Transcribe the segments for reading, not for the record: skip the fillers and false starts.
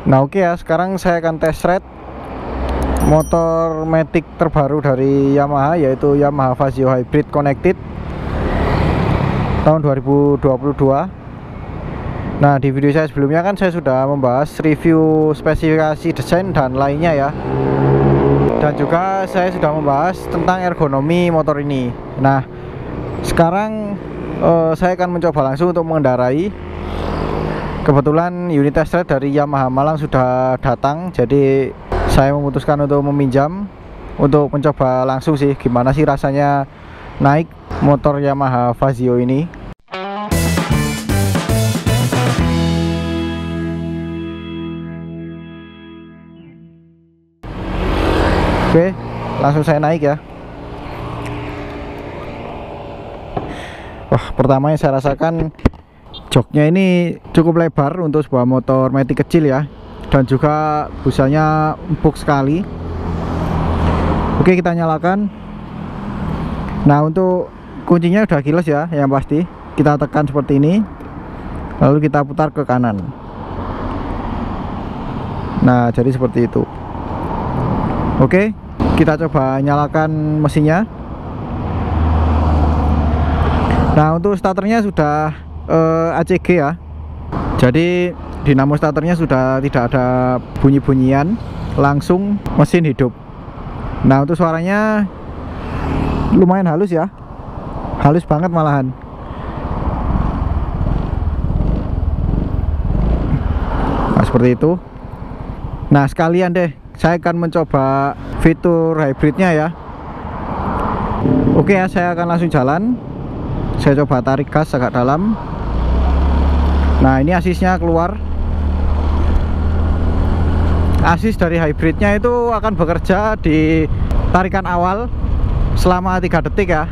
Nah oke ya, sekarang saya akan test ride motor Matic terbaru dari Yamaha, yaitu Yamaha Fazio Hybrid Connected tahun 2022. Nah di video saya sebelumnya kan saya sudah membahas review spesifikasi desain dan lainnya ya, dan juga saya sudah membahas tentang ergonomi motor ini. Nah sekarang saya akan mencoba langsung untuk mengendarai. Kebetulan unit test ride dari Yamaha Malang sudah datang, jadi saya memutuskan untuk meminjam untuk mencoba langsung sih gimana sih rasanya naik motor Yamaha Fazio ini. Oke, langsung saya naik ya. Wah, pertama yang saya rasakan joknya ini cukup lebar untuk sebuah motor Matic kecil ya, dan juga busanya empuk sekali. Oke, kita nyalakan. Nah untuk kuncinya udah keyless ya, yang pasti kita tekan seperti ini, lalu kita putar ke kanan. Nah jadi seperti itu. Oke, kita coba nyalakan mesinnya. Nah untuk starternya sudah ACG ya, jadi dinamo starternya sudah tidak ada bunyi-bunyian, langsung mesin hidup. Nah untuk suaranya lumayan halus ya, halus banget malahan. Nah seperti itu. Nah sekalian deh saya akan mencoba fitur hybridnya ya. Oke ya, saya akan langsung jalan. Saya coba tarik gas agak dalam. Nah ini asisnya keluar. Asis dari hybridnya itu akan bekerja di tarikan awal selama 3 detik ya.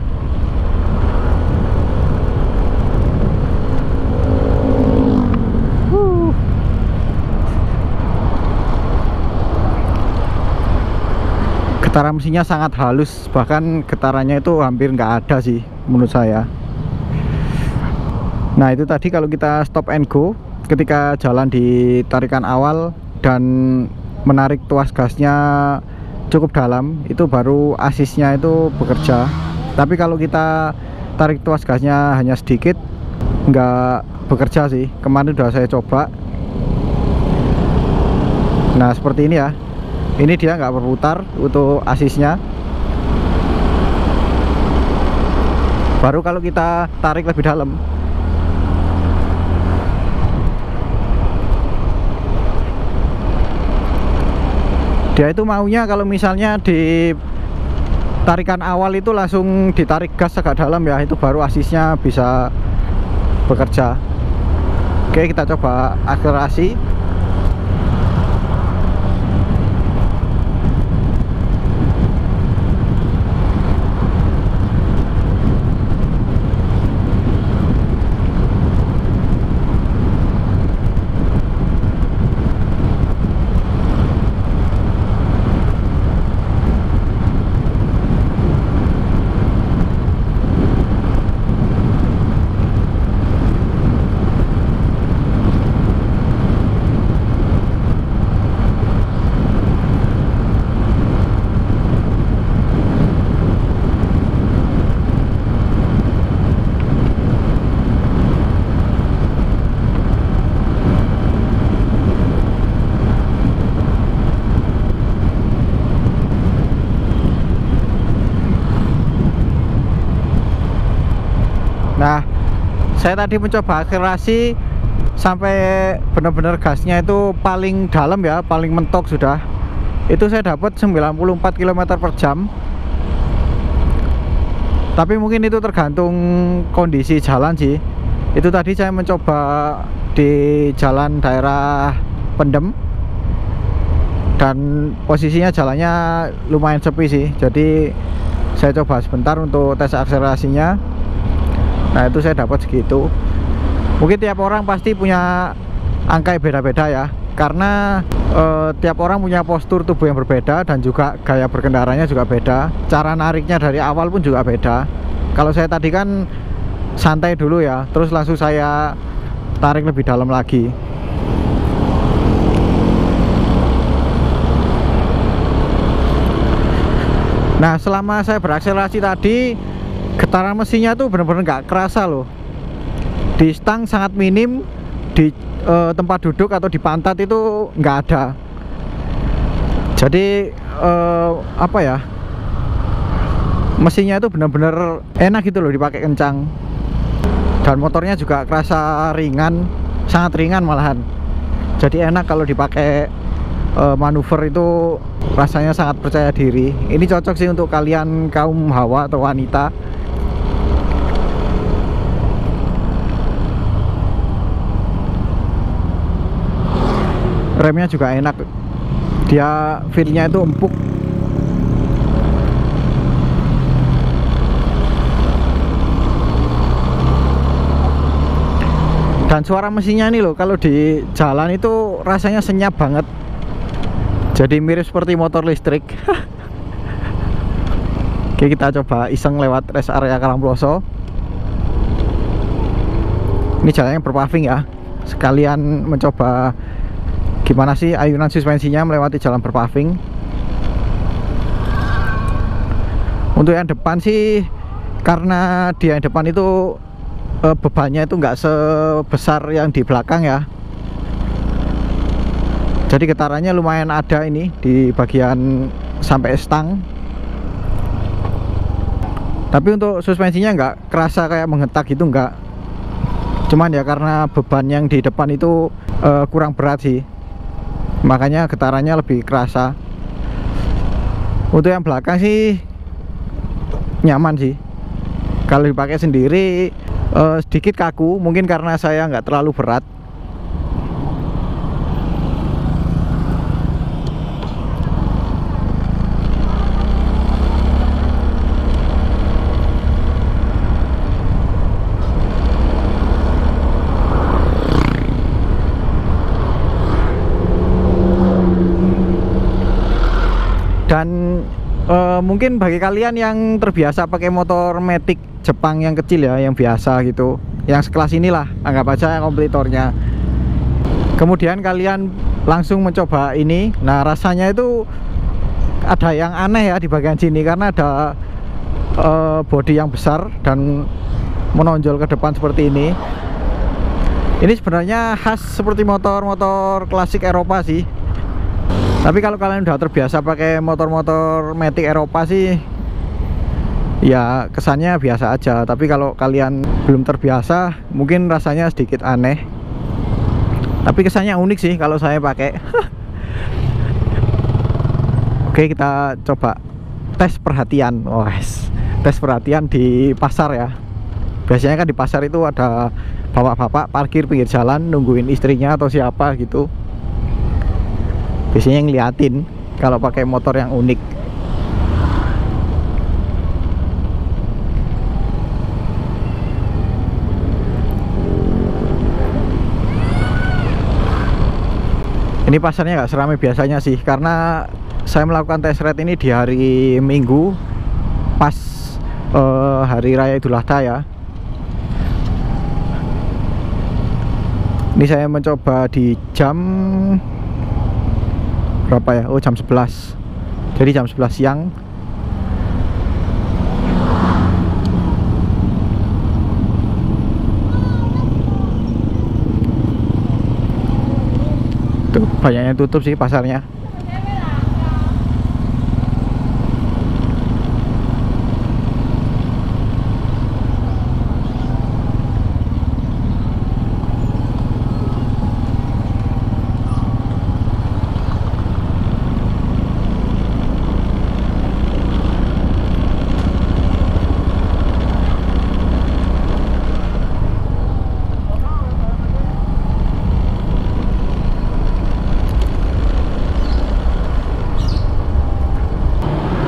Getaran mesinnya sangat halus, bahkan getarannya itu hampir nggak ada sih menurut saya. Nah itu tadi kalau kita stop and go ketika jalan di tarikan awal dan menarik tuas gasnya cukup dalam, itu baru asisnya itu bekerja. Tapi kalau kita tarik tuas gasnya hanya sedikit, nggak bekerja sih. Kemarin udah saya coba. Nah seperti ini ya, ini dia nggak berputar untuk asisnya. Baru kalau kita tarik lebih dalam. Dia itu maunya kalau misalnya di tarikan awal itu langsung ditarik gas agak dalam ya, itu baru asisnya bisa bekerja. Oke, kita coba akselerasi. Nah saya tadi mencoba akselerasi sampai benar-benar gasnya itu paling dalam ya, paling mentok sudah. Itu saya dapat 94 km/jam. Tapi mungkin itu tergantung kondisi jalan sih. Itu tadi saya mencoba di jalan daerah Pendem, dan posisinya jalannya lumayan sepi sih. Jadi saya coba sebentar untuk tes akselerasinya. Nah itu saya dapat segitu. Mungkin tiap orang pasti punya angka yang beda-beda ya, karena tiap orang punya postur tubuh yang berbeda, dan juga gaya berkendaranya juga beda. Cara nariknya dari awal pun juga beda. Kalau saya tadi kan santai dulu ya, terus langsung saya tarik lebih dalam lagi. Nah, selama saya berakselerasi tadi, getaran mesinnya tuh bener-bener nggak kerasa loh. Di stang sangat minim, di tempat duduk atau di pantat itu nggak ada. Jadi apa ya, mesinnya itu bener-bener enak gitu loh dipakai kencang. Dan motornya juga kerasa ringan, sangat ringan malahan. Jadi enak kalau dipakai manuver itu, rasanya sangat percaya diri. Ini cocok sih untuk kalian kaum hawa atau wanita. Remnya juga enak, dia feelnya itu empuk. Dan suara mesinnya ini loh, kalau di jalan itu rasanya senyap banget. Jadi mirip seperti motor listrik. Oke, kita coba iseng lewat rest area Karangploso. Ini jalannya berpaving ya. Sekalian mencoba gimana sih ayunan suspensinya melewati jalan berpaving. Untuk yang depan sih, karena di yang depan itu bebannya itu nggak sebesar yang di belakang ya. Jadi getarannya lumayan ada ini di bagian sampai stang. Tapi untuk suspensinya nggak kerasa kayak menghentak gitu, nggak. Cuman ya karena beban yang di depan itu kurang berat sih, makanya getarannya lebih kerasa. Untuk yang belakang sih nyaman sih. Kalau dipakai sendiri sedikit kaku, mungkin karena saya nggak terlalu berat. Dan mungkin bagi kalian yang terbiasa pakai motor matic Jepang yang kecil ya, yang biasa gitu, yang sekelas inilah, anggap aja kompetitornya. Kemudian kalian langsung mencoba ini. Nah, rasanya itu ada yang aneh ya di bagian sini, karena ada bodi yang besar dan menonjol ke depan seperti ini. Ini sebenarnya khas seperti motor-motor klasik Eropa sih. Tapi kalau kalian udah terbiasa pakai motor-motor matic Eropa sih, ya kesannya biasa aja. Tapi kalau kalian belum terbiasa, mungkin rasanya sedikit aneh. Tapi kesannya unik sih kalau saya pakai. Oke, kita coba tes perhatian. Oh, tes perhatian di pasar ya. Biasanya kan di pasar itu ada bapak-bapak parkir pinggir jalan nungguin istrinya atau siapa gitu. Biasanya ngeliatin kalau pakai motor yang unik. Ini pasarnya nggak seramai biasanya sih, karena saya melakukan test ride ini di hari Minggu pas hari raya Idul Adha ya. Ini saya mencoba di jam berapa ya? Oh, jam 11. Jadi jam 11 siang. Tuh, banyaknya tutup sih pasarnya.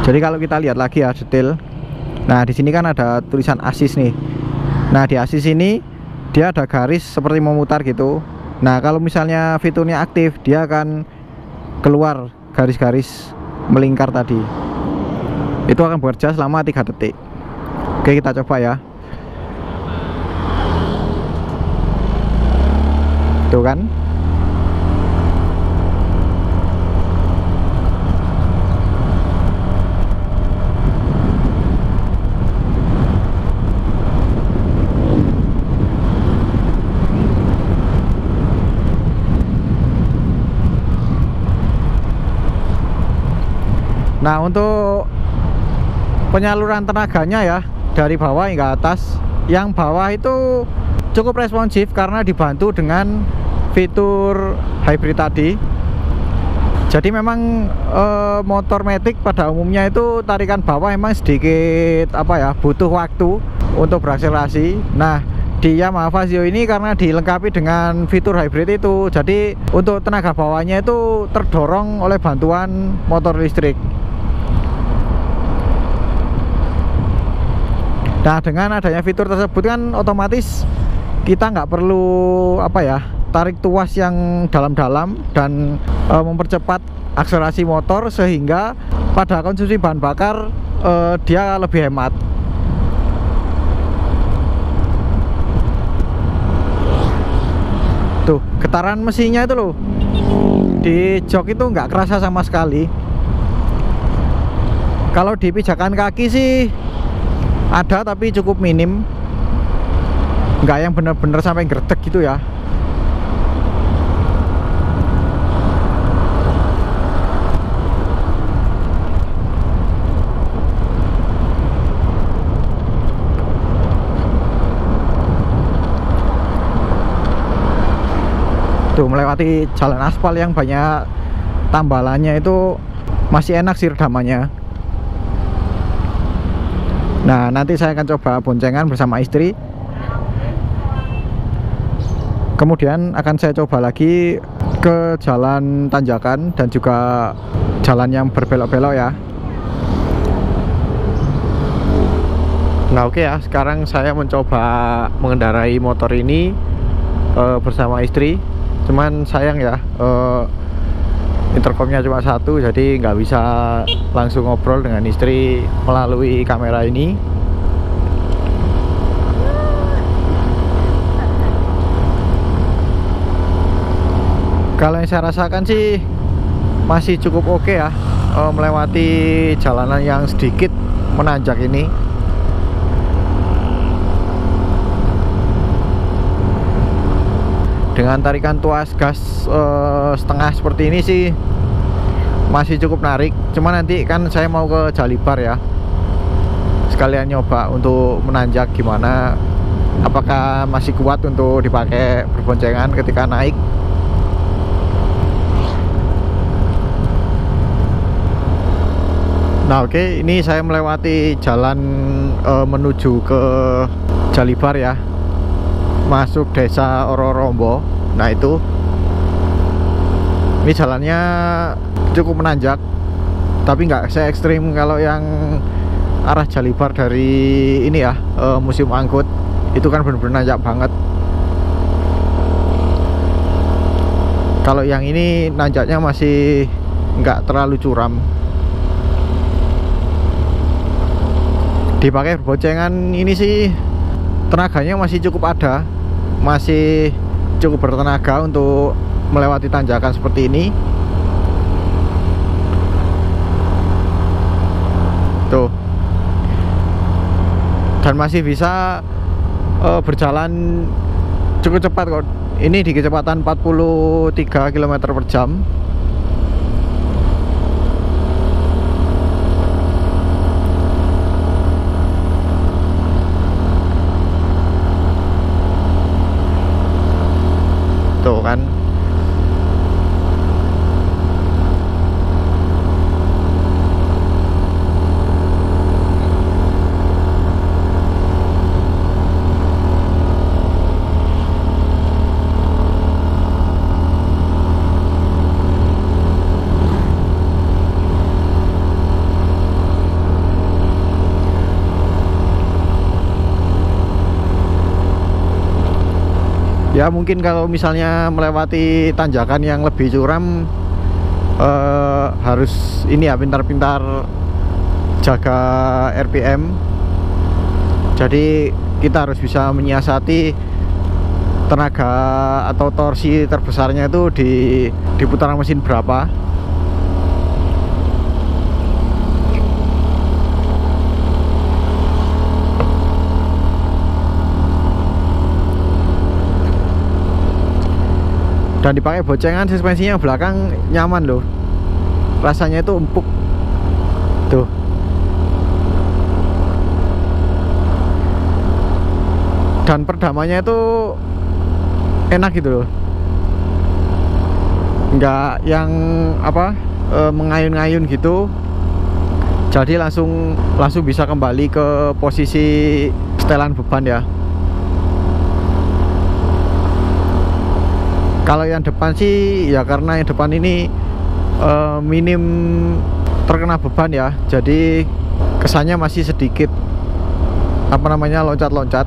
Jadi kalau kita lihat lagi ya detail. Nah, di sini kan ada tulisan assist nih. Nah, di assist ini dia ada garis seperti memutar gitu. Nah, kalau misalnya fiturnya aktif, dia akan keluar garis-garis melingkar tadi. Itu akan bekerja selama 3 detik. Oke, kita coba ya. Tuh kan. Nah, untuk penyaluran tenaganya ya dari bawah hingga atas, yang bawah itu cukup responsif karena dibantu dengan fitur hybrid tadi. Jadi memang motor Matic pada umumnya itu tarikan bawah emang sedikit butuh waktu untuk berakselerasi. Nah, di Yamaha Fazio ini karena dilengkapi dengan fitur hybrid itu, jadi untuk tenaga bawahnya itu terdorong oleh bantuan motor listrik. Nah, dengan adanya fitur tersebut kan otomatis kita nggak perlu tarik tuas yang dalam-dalam dan mempercepat akselerasi motor, sehingga pada konsumsi bahan bakar dia lebih hemat. Tuh, getaran mesinnya itu loh, di jok itu nggak kerasa sama sekali. Kalau di pijakan kaki sih ada, tapi cukup minim, nggak yang bener-bener sampai gerdek gitu ya. Tuh, melewati jalan aspal yang banyak tambalannya itu masih enak sih redamannya. Nah, nanti saya akan coba boncengan bersama istri. Kemudian akan saya coba lagi ke jalan tanjakan dan juga jalan yang berbelok-belok ya. Nah, oke ya, sekarang saya mencoba mengendarai motor ini bersama istri. Cuman sayang ya, intercomnya cuma satu, jadi nggak bisa langsung ngobrol dengan istri melalui kamera ini. Kalau yang saya rasakan sih masih cukup oke ya, melewati jalanan yang sedikit menanjak ini. Dengan tarikan tuas gas setengah seperti ini sih masih cukup narik. Cuman nanti kan saya mau ke Jalibar ya, sekalian nyoba untuk menanjak gimana, apakah masih kuat untuk dipakai berboncengan ketika naik. Nah, oke, ini saya melewati jalan menuju ke Jalibar ya, masuk desa Ororombo. Nah, itu ini jalannya cukup menanjak, tapi nggak se ekstrim kalau yang arah Jalibar dari ini ya, Museum Angkut. Itu kan bener-bener nanjak banget. Kalau yang ini nanjaknya masih nggak terlalu curam. Dipakai berboncengan ini sih tenaganya masih cukup ada, masih cukup bertenaga untuk melewati tanjakan seperti ini. Tuh, dan masih bisa berjalan cukup cepat kok. Ini di kecepatan 43 km/jam. Tuh kan. Ya mungkin kalau misalnya melewati tanjakan yang lebih curam, harus ini ya, pintar-pintar jaga RPM. Jadi kita harus bisa menyiasati tenaga atau torsi terbesarnya itu di putaran mesin berapa. Dan dipakai boncengan, suspensinya belakang nyaman loh, rasanya itu empuk. Tuh. Dan perdamanya itu enak gitu loh, nggak yang apa mengayun-ngayun gitu. Jadi langsung bisa kembali ke posisi setelan beban ya. Kalau yang depan sih ya, karena yang depan ini minim terkena beban ya, jadi kesannya masih sedikit apa namanya loncat-loncat.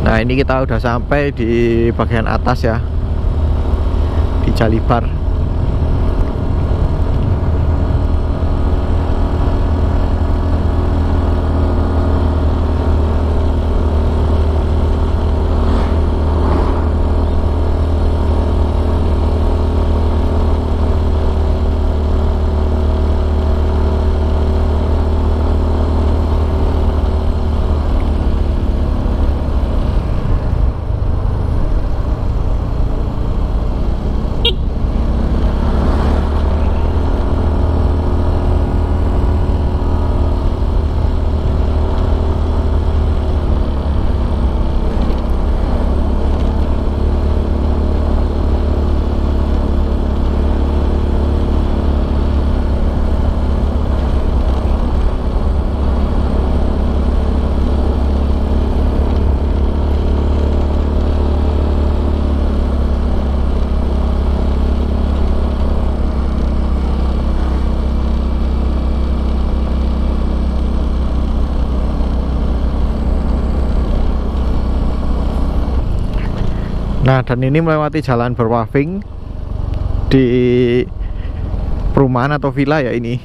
Nah, ini kita udah sampai di bagian atas ya, di Jalibar. Nah, dan ini melewati jalan berpaving di perumahan atau villa ya ini,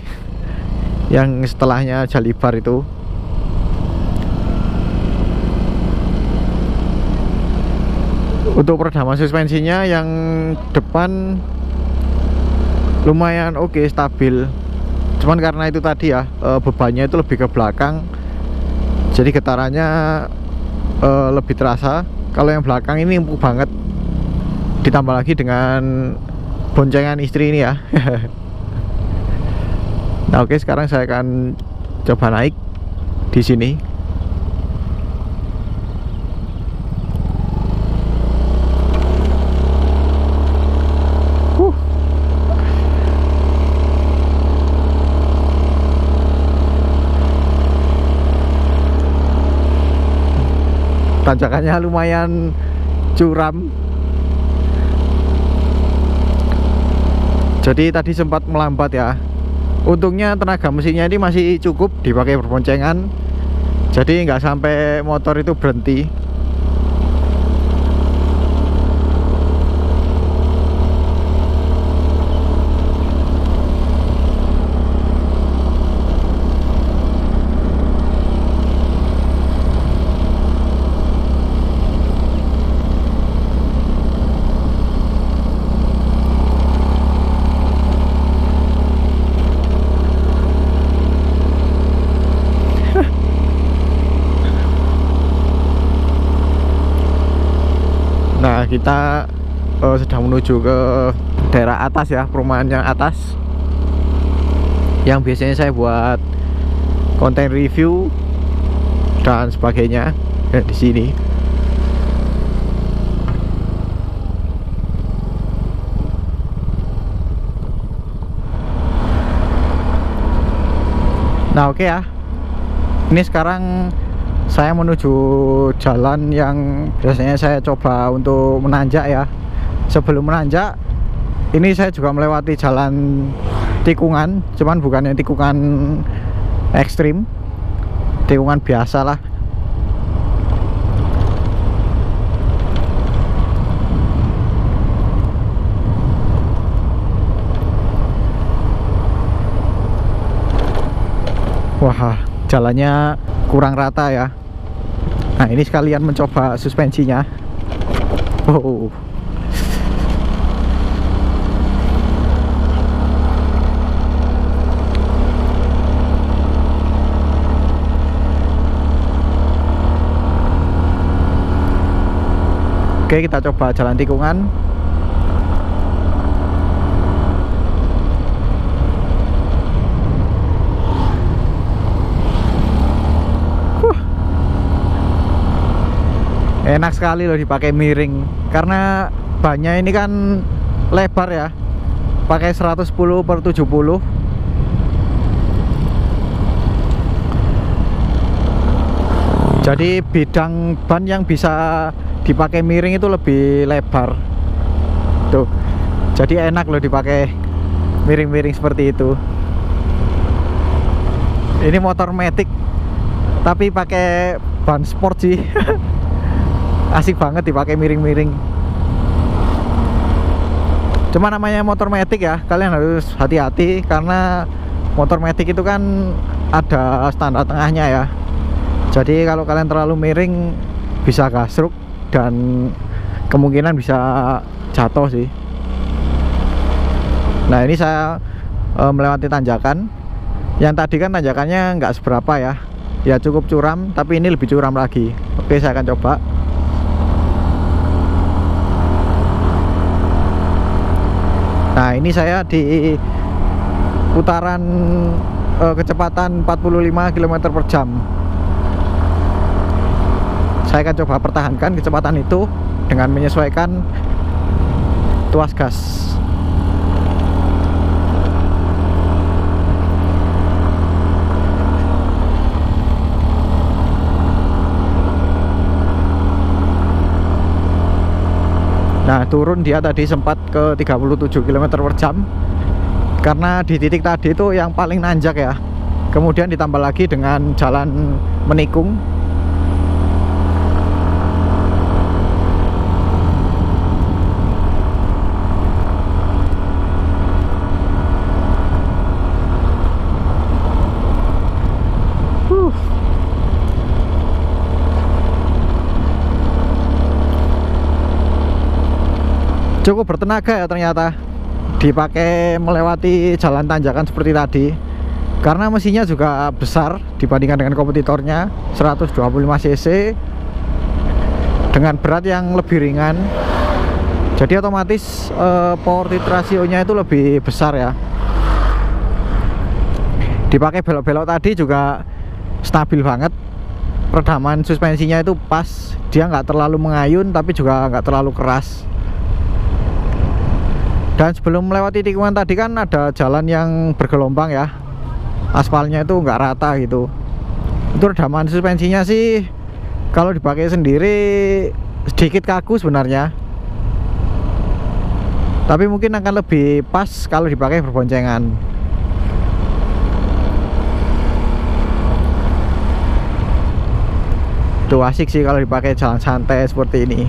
yang setelahnya Jalibar itu. Untuk peredam suspensinya yang depan lumayan oke, stabil. Cuman karena itu tadi ya, bebannya itu lebih ke belakang, jadi getarannya lebih terasa. Kalau yang belakang ini empuk banget, ditambah lagi dengan boncengan istri ini ya. Nah, oke, sekarang saya akan coba naik di sini. Tanjakannya lumayan curam, jadi tadi sempat melambat ya. Untungnya tenaga mesinnya ini masih cukup dipakai berboncengan, jadi nggak sampai motor itu berhenti. Nah, kita sedang menuju ke daerah atas ya, perumahan yang atas, yang biasanya saya buat konten review dan sebagainya di sini. Nah, oke ya. Ini sekarang saya menuju jalan yang biasanya saya coba untuk menanjak ya. Sebelum menanjak, ini saya juga melewati jalan tikungan, cuman bukan yang tikungan ekstrim, tikungan biasa lah. Wah, jalannya kurang rata ya. Nah ini sekalian mencoba suspensinya. Oh. Oke, kita coba jalan tikungan. Enak sekali loh dipakai miring, karena bannya ini kan lebar ya, pakai 110/70. Jadi bidang ban yang bisa dipakai miring itu lebih lebar tuh, jadi enak loh dipakai miring-miring seperti itu. Ini motor matic tapi pakai ban sport sih. Asik banget dipakai miring-miring. Cuma namanya motor matic ya, kalian harus hati-hati karena motor matic itu kan ada standar tengahnya ya. Jadi kalau kalian terlalu miring bisa gasruk dan kemungkinan bisa jatuh sih. Nah ini saya melewati tanjakan. Yang tadi kan tanjakannya nggak seberapa ya, ya cukup curam, tapi ini lebih curam lagi. Oke, saya akan coba. Nah ini saya di putaran kecepatan 45 km/jam. Saya akan coba pertahankan kecepatan itu dengan menyesuaikan tuas gas. Nah turun dia tadi sempat ke 37 km/jam karena di titik tadi itu yang paling nanjak ya. Kemudian ditambah lagi dengan jalan menikung. Cukup bertenaga ya ternyata dipakai melewati jalan tanjakan seperti tadi, karena mesinnya juga besar dibandingkan dengan kompetitornya, 125 cc dengan berat yang lebih ringan. Jadi otomatis power to ratio-nya itu lebih besar ya. Dipakai belok-belok tadi juga stabil banget. Peredaman suspensinya itu pas, dia nggak terlalu mengayun tapi juga nggak terlalu keras. Dan sebelum melewati tikungan tadi kan ada jalan yang bergelombang ya, aspalnya itu nggak rata gitu. Itu redaman suspensinya sih kalau dipakai sendiri sedikit kaku sebenarnya, tapi mungkin akan lebih pas kalau dipakai berboncengan. Tuh asik sih kalau dipakai jalan santai seperti ini.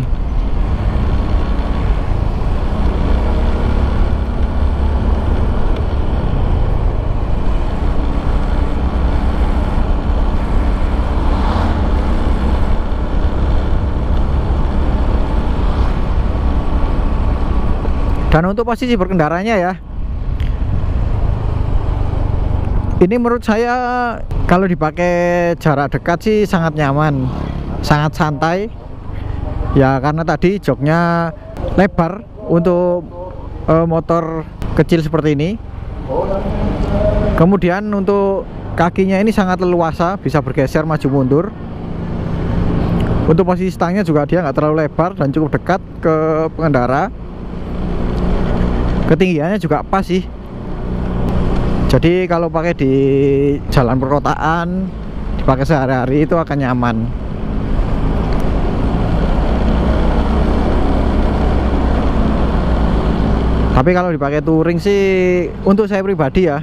Dan untuk posisi berkendaranya ya, ini menurut saya kalau dipakai jarak dekat sih sangat nyaman, sangat santai ya, karena tadi joknya lebar untuk motor kecil seperti ini. Kemudian untuk kakinya ini sangat leluasa, bisa bergeser maju mundur. Untuk posisi stangnya juga dia nggak terlalu lebar dan cukup dekat ke pengendara. Ketinggiannya juga pas sih. Jadi kalau pakai di jalan perkotaan, dipakai sehari-hari itu akan nyaman. Tapi kalau dipakai touring sih, untuk saya pribadi ya,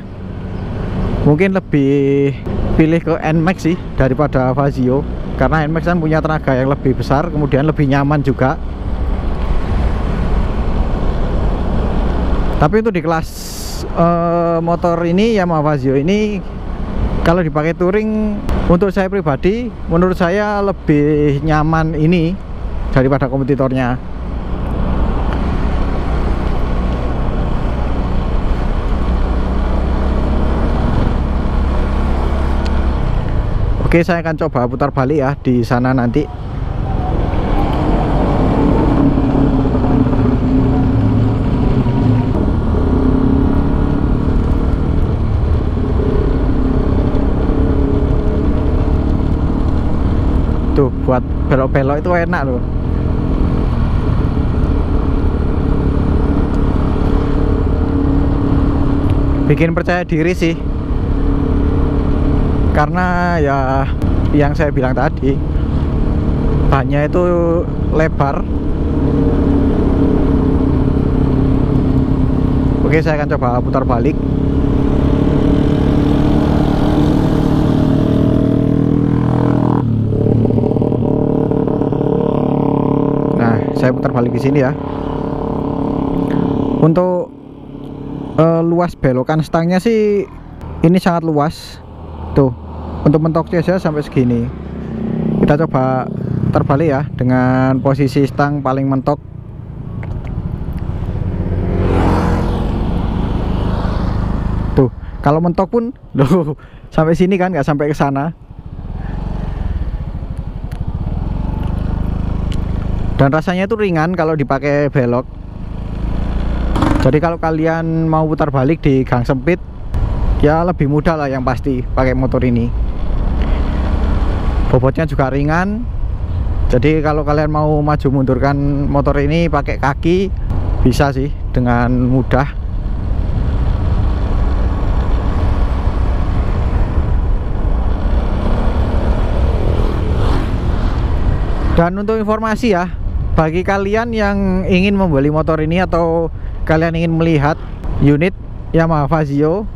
mungkin lebih pilih ke NMAX sih daripada Fazio, karena NMAX kan punya tenaga yang lebih besar, kemudian lebih nyaman juga. Tapi untuk di kelas motor ini Yamaha Fazio ini Kalau dipakai touring, untuk saya pribadi, menurut saya lebih nyaman ini daripada kompetitornya. Oke, saya akan coba putar balik ya di sana nanti. Tuh, buat belok-belok itu enak loh. Bikin percaya diri sih. Karena ya yang saya bilang tadi, bannya itu lebar. Oke, saya akan coba putar balik. Nah, saya putar balik di sini ya. Untuk luas belokan stangnya sih ini sangat luas. Tuh, untuk mentoknya aja sampai segini. Kita coba terbalik ya dengan posisi stang paling mentok. Tuh, kalau mentok pun loh sampai sini kan, nggak sampai ke sana. Dan rasanya itu ringan kalau dipakai belok. Jadi kalau kalian mau putar balik di gang sempit, ya lebih mudah lah yang pasti pakai motor ini. Bobotnya juga ringan. Jadi kalau kalian mau maju mundurkan motor ini pakai kaki, bisa sih dengan mudah. Dan untuk informasi ya, bagi kalian yang ingin membeli motor ini atau kalian ingin melihat unit Yamaha Fazio,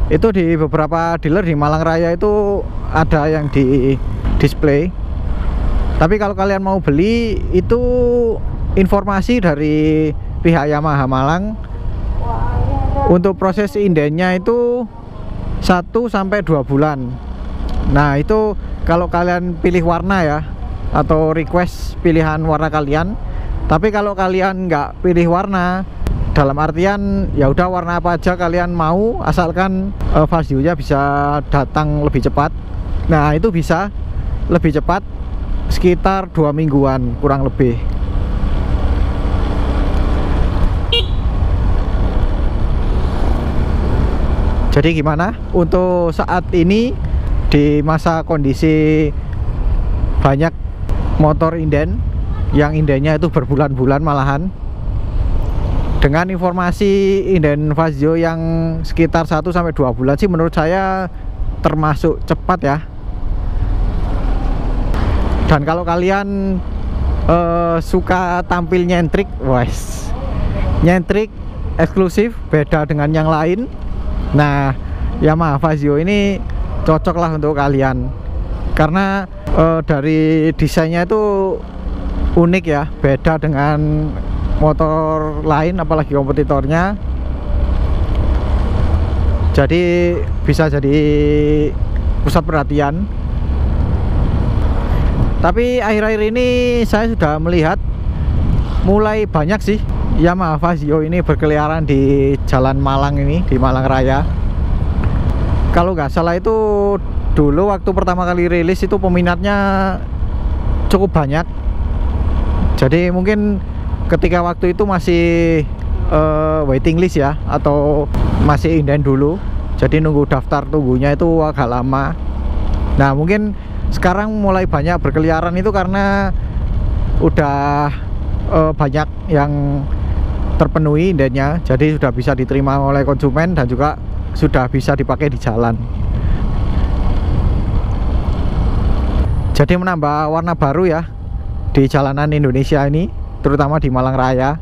itu di beberapa dealer di Malang Raya itu ada yang di display. Tapi kalau kalian mau beli, itu informasi dari pihak Yamaha Malang. Untuk proses indennya itu 1-2 bulan. Nah, itu kalau kalian pilih warna ya, atau request pilihan warna kalian. Tapi kalau kalian nggak pilih warna, dalam artian ya udah warna apa aja kalian mau, asalkan Fazio-nya bisa datang lebih cepat. Nah, itu bisa lebih cepat, sekitar 2 mingguan kurang lebih. Jadi gimana untuk saat ini di masa kondisi banyak motor inden yang indennya itu berbulan-bulan malahan, dengan informasi inden Fazio yang sekitar 1-2 bulan sih menurut saya termasuk cepat ya. Dan kalau kalian suka tampil nyentrik, wes, nyentrik eksklusif beda dengan yang lain, nah Yamaha Fazio ini cocok lah untuk kalian. Karena dari desainnya itu unik ya, beda dengan motor lain apalagi kompetitornya. Jadi bisa jadi pusat perhatian. Tapi akhir-akhir ini saya sudah melihat mulai banyak sih Yamaha Fazio ini berkeliaran di Jalan Malang ini, di Malang Raya. Kalau nggak salah itu dulu waktu pertama kali rilis itu peminatnya cukup banyak. Jadi mungkin ketika waktu itu masih waiting list ya, atau masih inden dulu, jadi nunggu daftar tunggunya itu agak lama. Nah, mungkin sekarang mulai banyak berkeliaran itu karena udah banyak yang terpenuhi indennya, jadi sudah bisa diterima oleh konsumen dan juga sudah bisa dipakai di jalan. Jadi menambah warna baru ya di jalanan Indonesia ini, terutama di Malang Raya.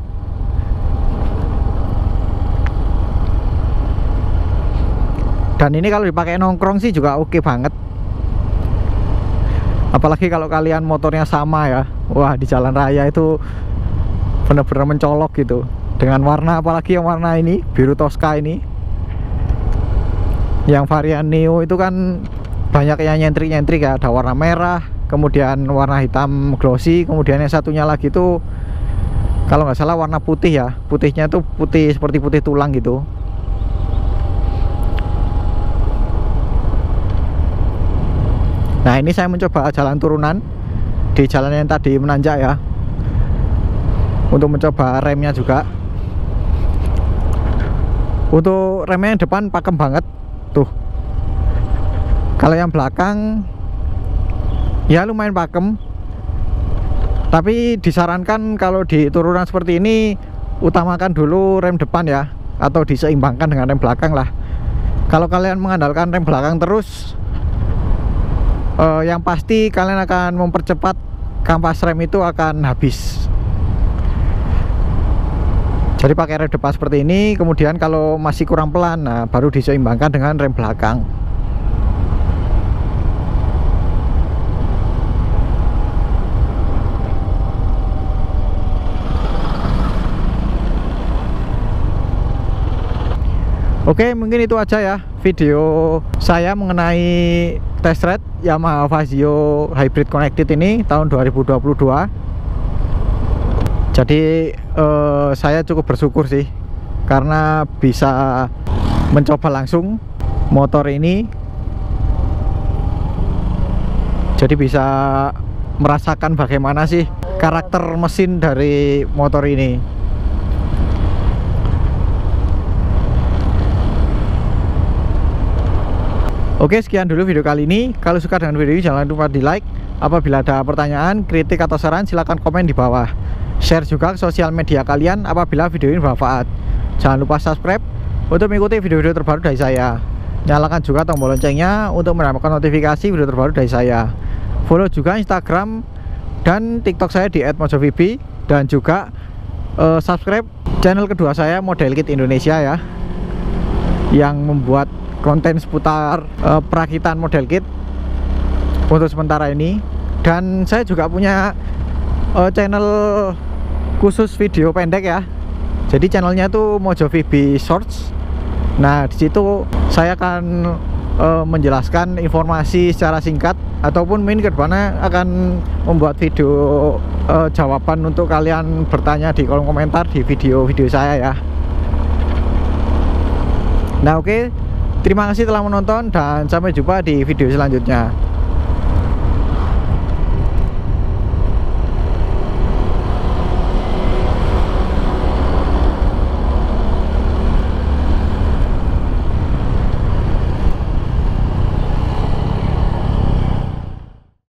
Dan ini kalau dipakai nongkrong sih juga oke banget. Apalagi kalau kalian motornya sama ya, wah di jalan raya itu benar-benar mencolok gitu. Dengan warna, apalagi yang warna ini biru Tosca ini. Yang varian Neo itu kan banyak yang nyentrik-nyentrik ya, ada warna merah, kemudian warna hitam glossy, kemudian yang satunya lagi itu kalau nggak salah warna putih ya, putihnya tuh putih seperti putih tulang gitu. Nah ini saya mencoba jalan turunan di jalan yang tadi menanjak ya, untuk mencoba remnya juga. Untuk remnya yang depan pakem banget tuh. Kalau yang belakang ya lumayan pakem, tapi disarankan kalau di turunan seperti ini utamakan dulu rem depan ya, atau diseimbangkan dengan rem belakang lah. Kalau kalian mengandalkan rem belakang terus, yang pasti kalian akan mempercepat kampas rem itu akan habis. Jadi pakai rem depan seperti ini, kemudian kalau masih kurang pelan, nah baru diseimbangkan dengan rem belakang. Oke, mungkin itu aja ya video saya mengenai test ride Yamaha Fazio Hybrid Connected ini tahun 2022. Jadi saya cukup bersyukur sih karena bisa mencoba langsung motor ini. Jadi bisa merasakan bagaimana sih karakter mesin dari motor ini. Oke, sekian dulu video kali ini. Kalau suka dengan video ini jangan lupa di like. Apabila ada pertanyaan, kritik atau saran silahkan komen di bawah. Share juga ke sosial media kalian apabila video ini bermanfaat. Jangan lupa subscribe untuk mengikuti video-video terbaru dari saya. Nyalakan juga tombol loncengnya untuk mendapatkan notifikasi video terbaru dari saya. Follow juga Instagram dan TikTok saya di @mojovb, dan juga subscribe channel kedua saya Model Kit Indonesia ya, yang membuat konten seputar perakitan model kit untuk sementara ini. Dan saya juga punya channel khusus video pendek ya. Jadi channelnya tuh Mojovb Shorts. Nah disitu saya akan menjelaskan informasi secara singkat, ataupun mungkin kedepannya akan membuat video jawaban untuk kalian bertanya di kolom komentar di video-video saya ya. Nah oke, terima kasih telah menonton dan sampai jumpa di video selanjutnya.